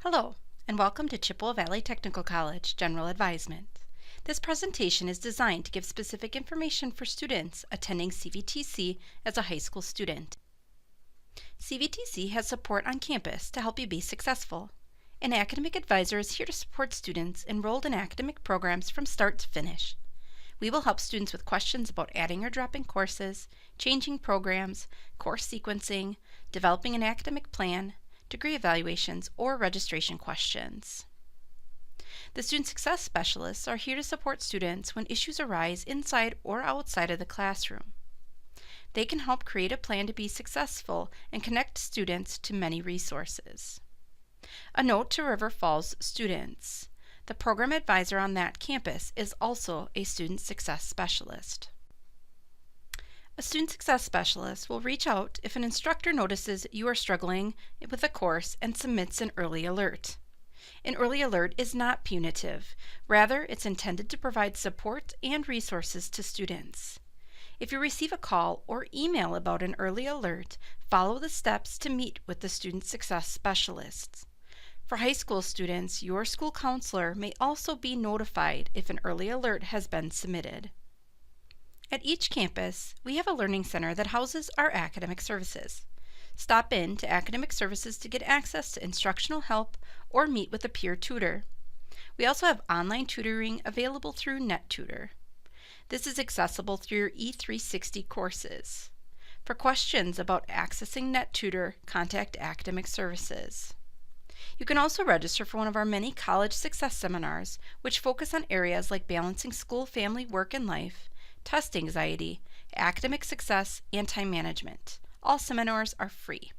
Hello, and welcome to Chippewa Valley Technical College General Advisement. This presentation is designed to give specific information for students attending CVTC as a high school student. CVTC has support on campus to help you be successful. An academic advisor is here to support students enrolled in academic programs from start to finish. We will help students with questions about adding or dropping courses, changing programs, course sequencing, developing an academic plan, degree evaluations, or registration questions. The Student Success Specialists are here to support students when issues arise inside or outside of the classroom. They can help create a plan to be successful and connect students to many resources. A note to River Falls students: the program advisor on that campus is also a Student Success Specialist. A Student Success Specialist will reach out if an instructor notices you are struggling with a course and submits an early alert. An early alert is not punitive. Rather, it's intended to provide support and resources to students. If you receive a call or email about an early alert, follow the steps to meet with the Student Success Specialists. For high school students, your school counselor may also be notified if an early alert has been submitted. At each campus, we have a learning center that houses our academic services. Stop in to academic services to get access to instructional help or meet with a peer tutor. We also have online tutoring available through NetTutor. This is accessible through your E360 courses. For questions about accessing NetTutor, contact Academic Services. You can also register for one of our many college success seminars, which focus on areas like balancing school, family, work, and life, test anxiety, academic success, and time management. All seminars are free.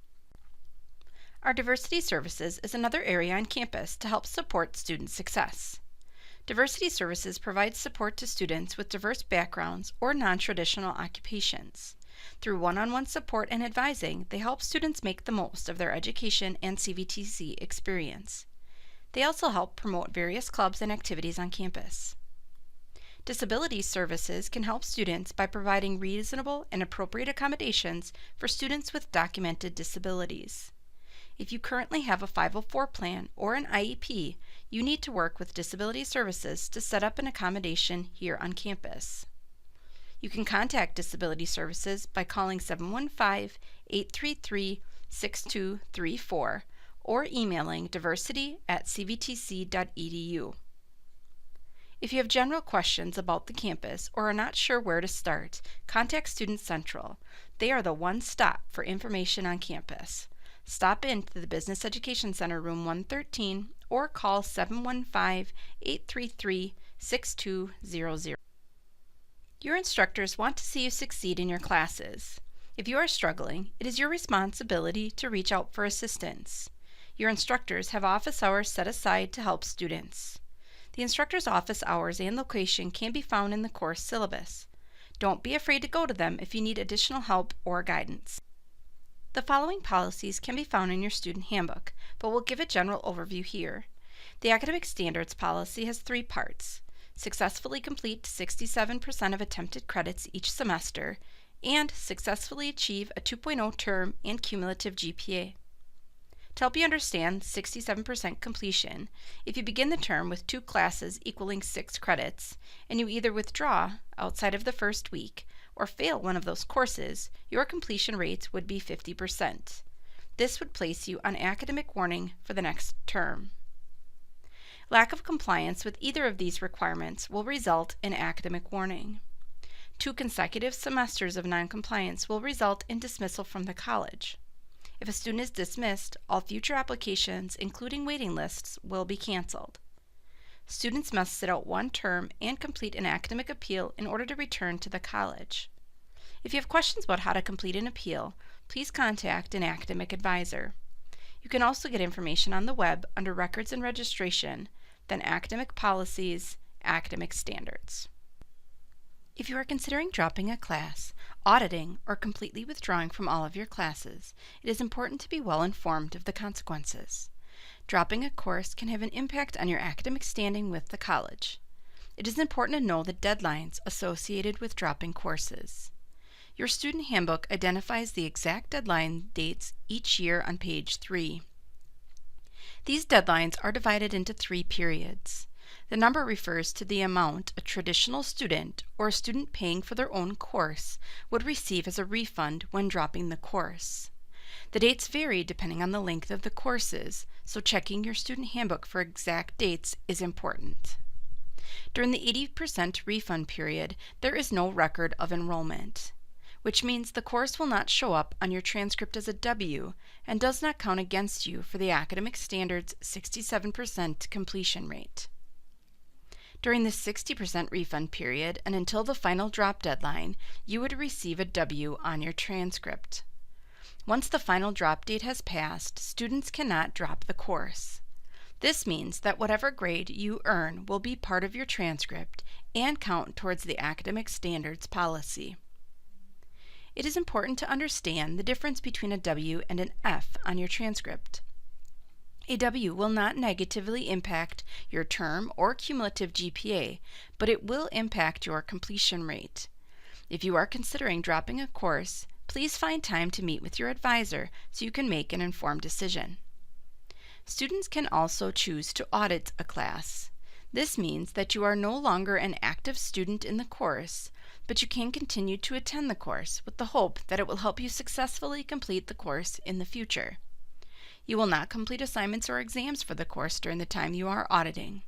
Our Diversity Services is another area on campus to help support student success. Diversity Services provides support to students with diverse backgrounds or non-traditional occupations. Through one-on-one support and advising, they help students make the most of their education and CVTC experience. They also help promote various clubs and activities on campus. Disability Services can help students by providing reasonable and appropriate accommodations for students with documented disabilities. If you currently have a 504 plan or an IEP, you need to work with Disability Services to set up an accommodation here on campus. You can contact Disability Services by calling 715-833-6234 or emailing diversity@cvtc.edu. If you have general questions about the campus or are not sure where to start, contact Student Central. They are the one stop for information on campus. Stop into the Business Education Center, room 113, or call 715-833-6200. Your instructors want to see you succeed in your classes. If you are struggling, it is your responsibility to reach out for assistance. Your instructors have office hours set aside to help students. The instructor's office hours and location can be found in the course syllabus. Don't be afraid to go to them if you need additional help or guidance. The following policies can be found in your student handbook, but we'll give a general overview here. The Academic Standards Policy has 3 parts: successfully complete 67% of attempted credits each semester, and successfully achieve a 2.0 term and cumulative GPA. To help you understand 67% completion, if you begin the term with 2 classes equaling 6 credits, and you either withdraw outside of the first week or fail one of those courses, your completion rates would be 50%. This would place you on academic warning for the next term. Lack of compliance with either of these requirements will result in academic warning. 2 consecutive semesters of noncompliance will result in dismissal from the college. If a student is dismissed, all future applications, including waiting lists, will be canceled. Students must sit out 1 term and complete an academic appeal in order to return to the college. If you have questions about how to complete an appeal, please contact an academic advisor. You can also get information on the web under Records and Registration, then Academic Policies, Academic Standards. If you are considering dropping a class, auditing, or completely withdrawing from all of your classes, it is important to be well informed of the consequences. Dropping a course can have an impact on your academic standing with the college. It is important to know the deadlines associated with dropping courses. Your student handbook identifies the exact deadline dates each year on page 3. These deadlines are divided into 3 periods. The number refers to the amount a traditional student or a student paying for their own course would receive as a refund when dropping the course. The dates vary depending on the length of the courses, so checking your student handbook for exact dates is important. During the 80% refund period, there is no record of enrollment, which means the course will not show up on your transcript as a W and does not count against you for the academic standard's 67% completion rate. During the 60% refund period and until the final drop deadline, you would receive a W on your transcript. Once the final drop date has passed, students cannot drop the course. This means that whatever grade you earn will be part of your transcript and count towards the academic standards policy. It is important to understand the difference between a W and an F on your transcript. A W will not negatively impact your term or cumulative GPA, but it will impact your completion rate. If you are considering dropping a course, please find time to meet with your advisor so you can make an informed decision. Students can also choose to audit a class. This means that you are no longer an active student in the course, but you can continue to attend the course with the hope that it will help you successfully complete the course in the future. You will not complete assignments or exams for the course during the time you are auditing.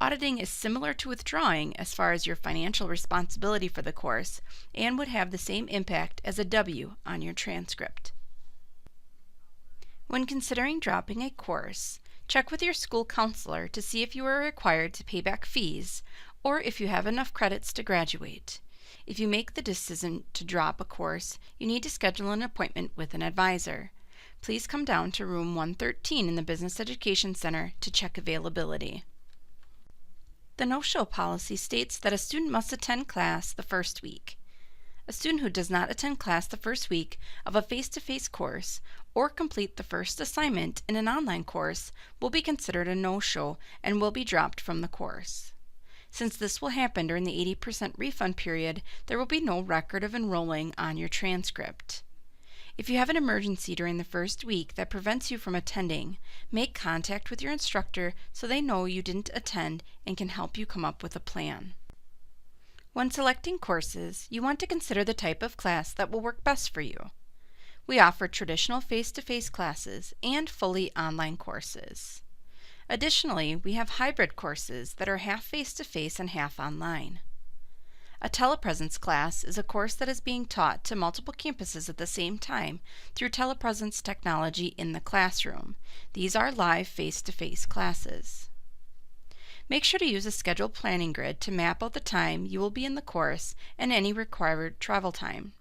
Auditing is similar to withdrawing as far as your financial responsibility for the course and would have the same impact as a W on your transcript. When considering dropping a course, check with your school counselor to see if you are required to pay back fees or if you have enough credits to graduate. If you make the decision to drop a course, you need to schedule an appointment with an advisor. Please come down to room 113 in the Business Education Center to check availability. The no-show policy states that a student must attend class the first week. A student who does not attend class the first week of a face-to-face course or complete the first assignment in an online course will be considered a no-show and will be dropped from the course. Since this will happen during the 80% refund period, there will be no record of enrolling on your transcript. If you have an emergency during the first week that prevents you from attending, make contact with your instructor so they know you didn't attend and can help you come up with a plan. When selecting courses, you want to consider the type of class that will work best for you. We offer traditional face-to-face classes and fully online courses. Additionally, we have hybrid courses that are half face-to-face and half online. A telepresence class is a course that is being taught to multiple campuses at the same time through telepresence technology in the classroom. These are live face-to-face classes. Make sure to use a scheduled planning grid to map out the time you will be in the course and any required travel time.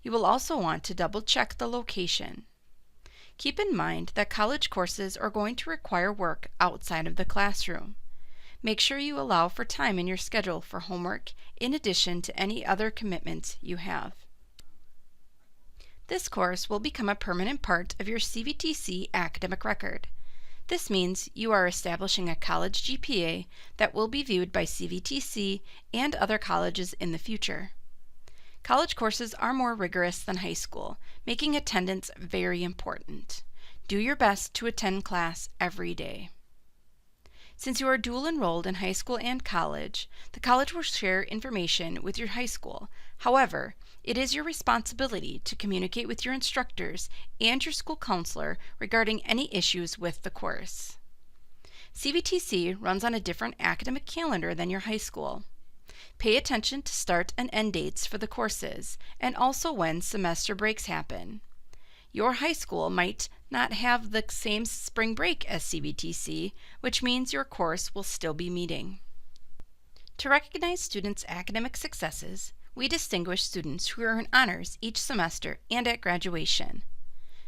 You will also want to double-check the location. Keep in mind that college courses are going to require work outside of the classroom. Make sure you allow for time in your schedule for homework in addition to any other commitments you have. This course will become a permanent part of your CVTC academic record. This means you are establishing a college GPA that will be viewed by CVTC and other colleges in the future. College courses are more rigorous than high school, making attendance very important. Do your best to attend class every day. Since you are dual enrolled in high school and college, the college will share information with your high school. However, it is your responsibility to communicate with your instructors and your school counselor regarding any issues with the course. CVTC runs on a different academic calendar than your high school. Pay attention to start and end dates for the courses and also when semester breaks happen. Your high school might not have the same spring break as CVTC, which means your course will still be meeting. To recognize students' academic successes, we distinguish students who earn honors each semester and at graduation.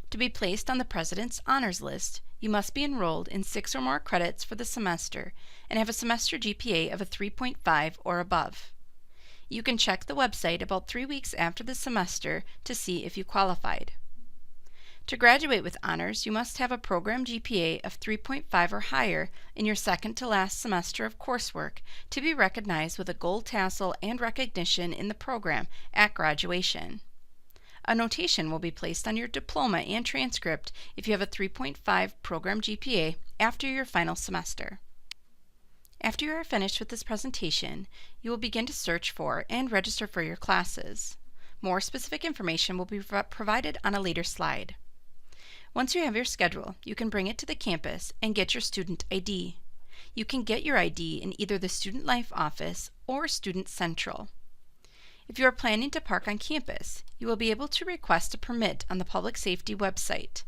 To be placed on the President's Honors List, you must be enrolled in 6 or more credits for the semester and have a semester GPA of a 3.5 or above. You can check the website about 3 weeks after the semester to see if you qualified. To graduate with honors, you must have a program GPA of 3.5 or higher in your second to last semester of coursework to be recognized with a gold tassel and recognition in the program at graduation. A notation will be placed on your diploma and transcript if you have a 3.5 program GPA after your final semester. After you are finished with this presentation, you will begin to search for and register for your classes. More specific information will be provided on a later slide. Once you have your schedule, you can bring it to the campus and get your student ID. You can get your ID in either the Student Life office or Student Central. If you are planning to park on campus, you will be able to request a permit on the Public Safety website.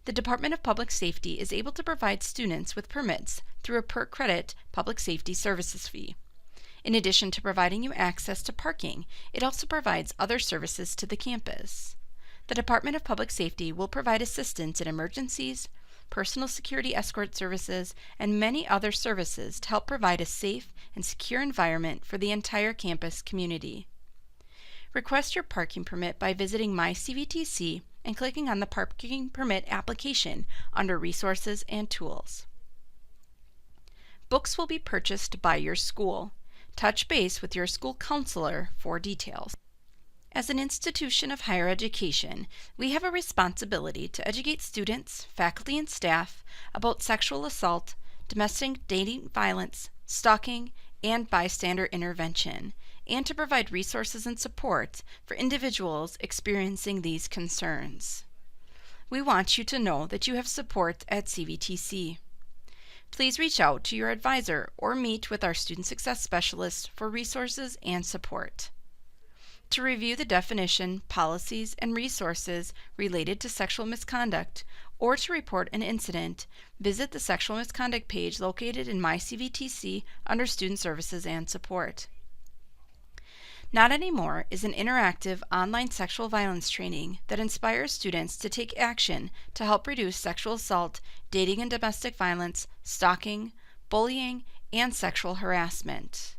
The Department of Public Safety is able to provide students with permits through a per-credit public safety services fee. In addition to providing you access to parking, it also provides other services to the campus. The Department of Public Safety will provide assistance in emergencies, personal security escort services, and many other services to help provide a safe and secure environment for the entire campus community. Request your parking permit by visiting MyCVTC and clicking on the Parking Permit application under Resources and Tools. Books will be purchased by your school. Touch base with your school counselor for details. As an institution of higher education, we have a responsibility to educate students, faculty, and staff about sexual assault, domestic dating violence, stalking, and bystander intervention, and to provide resources and support for individuals experiencing these concerns. We want you to know that you have support at CVTC. Please reach out to your advisor or meet with our Student Success Specialist for resources and support. To review the definition, policies, and resources related to sexual misconduct, or to report an incident, visit the Sexual Misconduct page located in MyCVTC under Student Services and Support. Not Anymore is an interactive online sexual violence training that inspires students to take action to help reduce sexual assault, dating and domestic violence, stalking, bullying, and sexual harassment.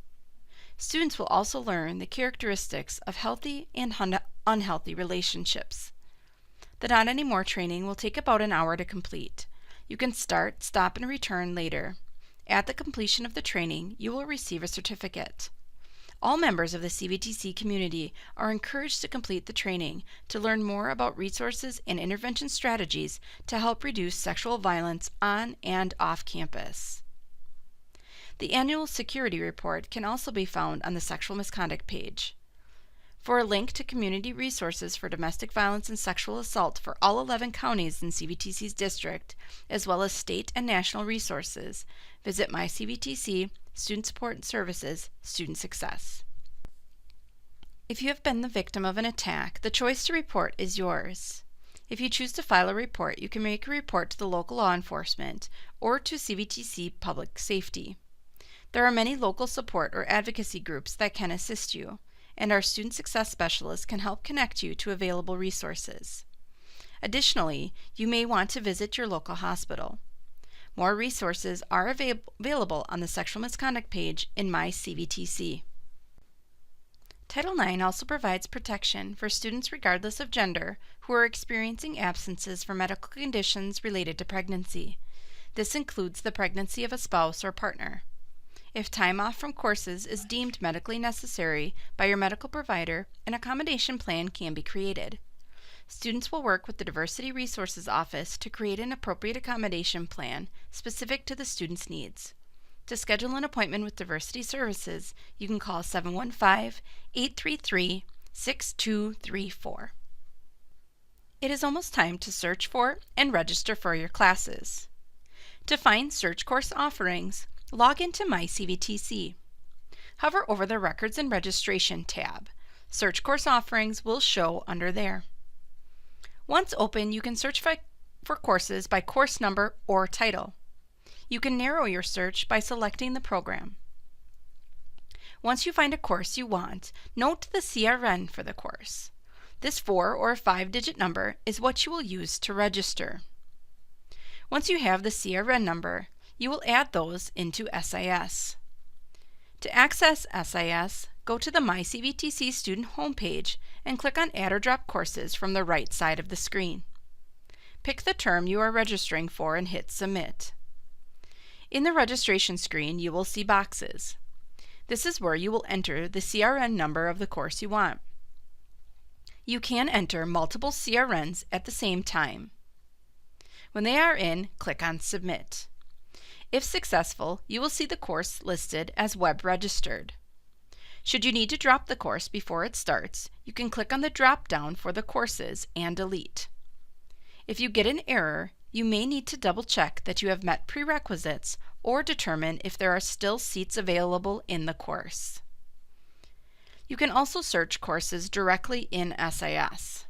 Students will also learn the characteristics of healthy and unhealthy relationships. The Not Anymore training will take about an hour to complete. You can start, stop, and return later. At the completion of the training, you will receive a certificate. All members of the CVTC community are encouraged to complete the training to learn more about resources and intervention strategies to help reduce sexual violence on and off campus. The annual security report can also be found on the Sexual Misconduct page. For a link to community resources for domestic violence and sexual assault for all 11 counties in CVTC's district, as well as state and national resources, visit MyCVTC, Student Support and Services, Student Success. If you have been the victim of an attack, the choice to report is yours. If you choose to file a report, you can make a report to the local law enforcement or to CVTC Public Safety. There are many local support or advocacy groups that can assist you, and our Student Success Specialists can help connect you to available resources. Additionally, you may want to visit your local hospital. More resources are available on the Sexual Misconduct page in MyCVTC. Title IX also provides protection for students regardless of gender who are experiencing absences for medical conditions related to pregnancy. This includes the pregnancy of a spouse or partner. If time off from courses is deemed medically necessary by your medical provider, an accommodation plan can be created. Students will work with the Diversity Resources Office to create an appropriate accommodation plan specific to the student's needs. To schedule an appointment with Diversity Services, you can call 715-833-6234. It is almost time to search for and register for your classes. To find search course offerings, log into MyCVTC. Hover over the Records and Registration tab. Search course offerings will show under there. Once open, you can search for courses by course number or title. You can narrow your search by selecting the program. Once you find a course you want, note the CRN for the course. This 4 or 5-digit number is what you will use to register. Once you have the CRN number, you will add those into SIS. To access SIS, go to the MyCVTC student homepage and click on Add or Drop Courses from the right side of the screen. Pick the term you are registering for and hit Submit. In the registration screen, you will see boxes. This is where you will enter the CRN number of the course you want. You can enter multiple CRNs at the same time. When they are in, click on Submit. If successful, you will see the course listed as web registered. Should you need to drop the course before it starts, you can click on the drop-down for the courses and delete. If you get an error, you may need to double-check that you have met prerequisites or determine if there are still seats available in the course. You can also search courses directly in SIS.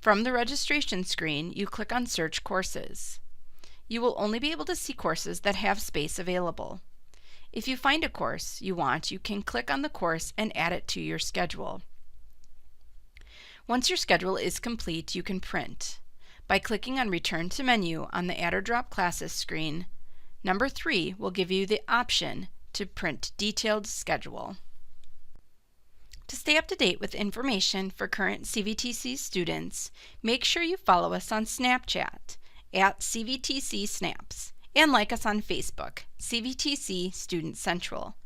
From the registration screen, you click on Search Courses. You will only be able to see courses that have space available. If you find a course you want, you can click on the course and add it to your schedule. Once your schedule is complete, you can print. By clicking on Return to Menu on the Add or Drop Classes screen, number 3 will give you the option to print Detailed Schedule. To stay up to date with information for current CVTC students, make sure you follow us on Snapchat at CVTC Snaps and like us on Facebook, CVTC Student Central.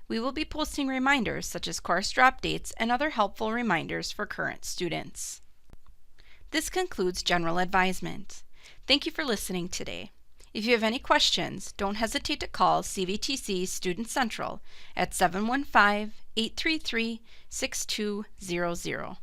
We will be posting reminders such as course drop dates and other helpful reminders for current students. This concludes General Advisement. Thank you for listening today. If you have any questions, don't hesitate to call CVTC Student Central at 715-833-6200.